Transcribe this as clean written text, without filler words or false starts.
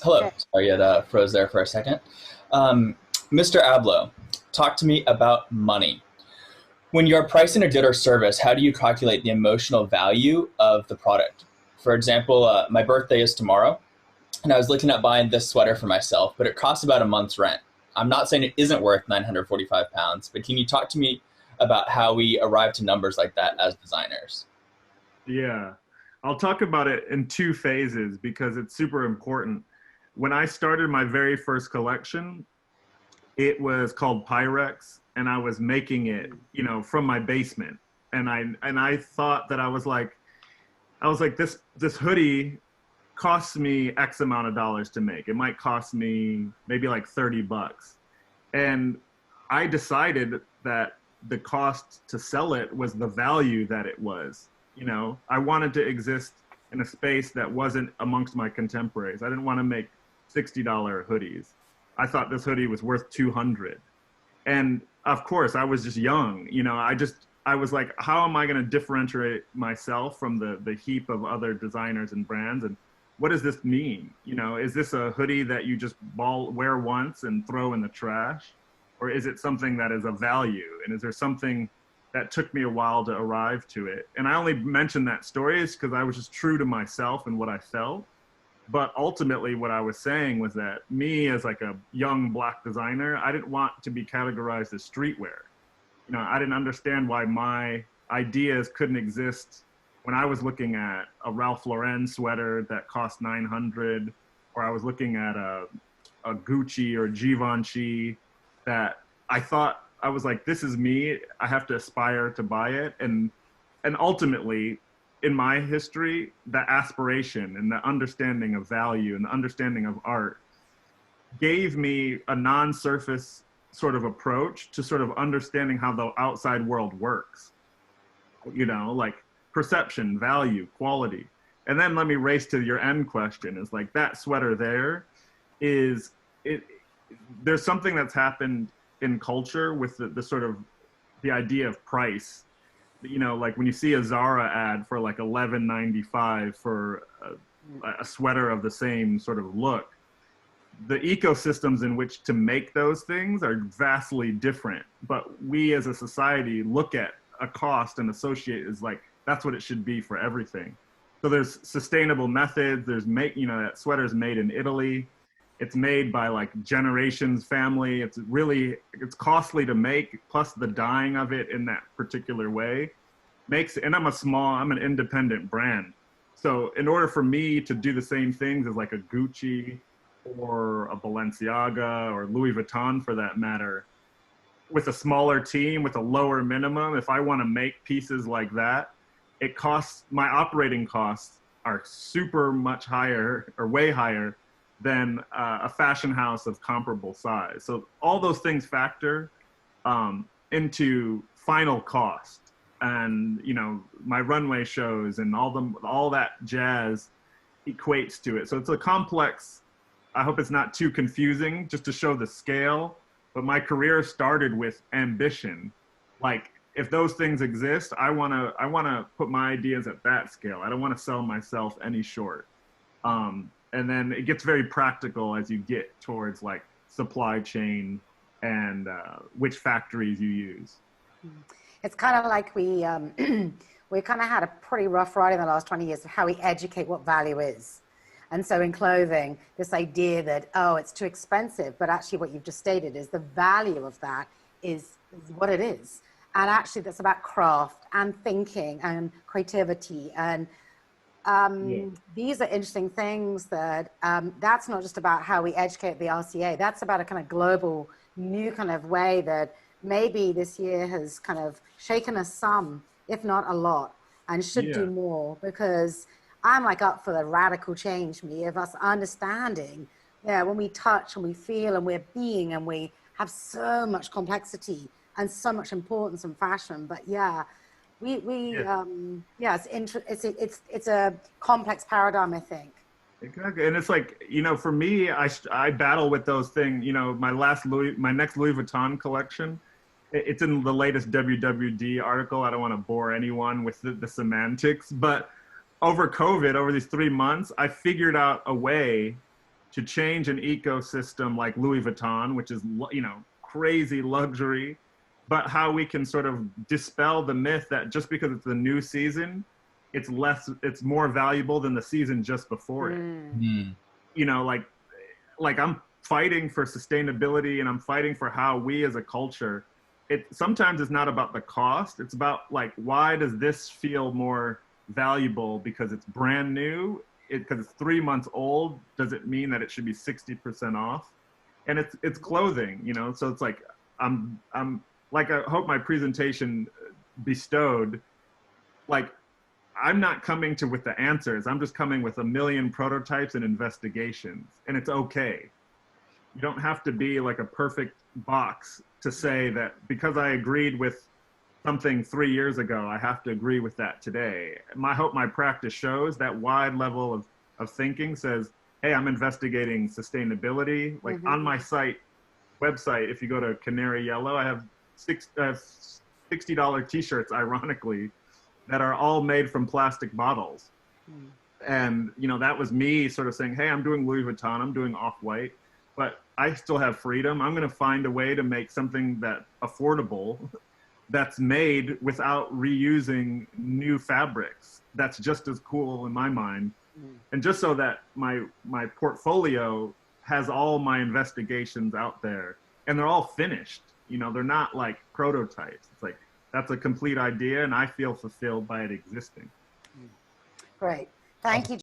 Hello. Okay. Sorry, it froze there for a second. Um, Mr. Abloh, talk to me about money. When you're pricing a good or service, how do you calculate the emotional value of the product? For example, my birthday is tomorrow, and I was looking at buying this sweater for myself, but it costs about a month's rent. I'm not saying it isn't worth 945 pounds, but can you talk to me about how we arrive to numbers like that as designers? Yeah, I'll talk about it in two phases because it's super important. When I started my very first collection, it was called Pyrex, and I was making it, from my basement. And I thought that I was like this hoodie costs me X amount of dollars to make. It might cost me maybe like $30. And I decided that the cost to sell it was the value that it was. I wanted to exist in a space that wasn't amongst my contemporaries. I didn't want to make $60 hoodies. I thought this hoodie was worth 200. And of course, I was just young. I was like, how am I going to differentiate myself from the heap of other designers and brands? And what does this mean? Is this a hoodie that you just wear once and throw in the trash? Or is it something that is of value? And is there something that took me a while to arrive to it? And I only mention that story is because I was just true to myself and what I felt. But ultimately what I was saying was that me as like a young Black designer, I didn't want to be categorized as streetwear. I didn't understand why my ideas couldn't exist when I was looking at a Ralph Lauren sweater that cost 900, or I was looking at a Gucci or Givenchy that I was like, this is me. I have to aspire to buy it. And ultimately, in my history, the aspiration and the understanding of value and the understanding of art gave me a non-surface sort of approach to sort of understanding how the outside world works, like perception, value, quality. And then let me race to your end question is like that sweater there is it. There's something that's happened in culture with the sort of the idea of price. Like when you see a Zara ad for like $11.95 for a sweater of the same sort of look, the ecosystems in which to make those things are vastly different. But we as a society look at a cost and associate as like, that's what it should be for everything. So there's sustainable methods. That sweater's made in Italy. It's made by like generations family. It's costly to make, plus the dyeing of it in that particular way and I'm an independent brand. So in order for me to do the same things as like a Gucci or a Balenciaga or Louis Vuitton for that matter, with a smaller team, with a lower minimum, if I want to make pieces like that, my operating costs are super much higher or way higher than a fashion house of comparable size. So all those things factor into final cost. And my runway shows and all that jazz equates to it. So it's a complex. I hope it's not too confusing just to show the scale. But my career started with ambition. Like if those things exist, I wanna put my ideas at that scale. I don't want to sell myself any short. And then it gets very practical as you get towards like supply chain and which factories you use. It's kind of like we we kind of had a pretty rough ride in the last 20 years of how we educate what value is. And so in clothing, this idea that, oh, it's too expensive, but actually what you've just stated is the value of that is what it is. And actually that's about craft and thinking and creativity. And these are interesting things that that's not just about how we educate the RCA. That's about a kind of global new kind of way that maybe this year has kind of shaken us some, if not a lot, and should do more, because I'm like up for the radical change, me, of us understanding, when we touch and we feel and we're being and we have so much complexity and so much importance in fashion. But it's a complex paradigm, I think. Exactly. And it's like, for me, I battle with those things. My next Louis Vuitton collection, it's in the latest WWD article. I don't want to bore anyone with the semantics, but over COVID, over these 3 months, I figured out a way to change an ecosystem like Louis Vuitton, which is, you know, crazy luxury, but how we can sort of dispel the myth that just because it's a new season, it's more valuable than the season just before it. Mm. You know, like I'm fighting for sustainability and I'm fighting for how we as a culture, sometimes it's not about the cost. It's about like, why does this feel more valuable because it's brand new? Because it's 3 months old, does it mean that it should be 60% off? And it's clothing, you know? So it's like, I'm like, I hope my presentation bestowed, like, I'm not coming with the answers. I'm just coming with a million prototypes and investigations, and it's okay. You don't have to be like a perfect box to say that because I agreed with something 3 years ago, I have to agree with that today. I hope my practice shows that wide level of thinking says, hey, I'm investigating sustainability. Like on my website, if you go to Canary Yellow, I have $60 t-shirts, ironically, that are all made from plastic bottles. And, you know, that was me sort of saying, hey, I'm doing Louis Vuitton, I'm doing Off-White, but I still have freedom. I'm going to find a way to make something that affordable that's made without reusing new fabrics. That's just as cool in my mind. And just so that my portfolio has all my investigations out there and they're all finished. You know, they're not like prototypes. It's like, that's a complete idea and I feel fulfilled by it existing. Great. Thank you.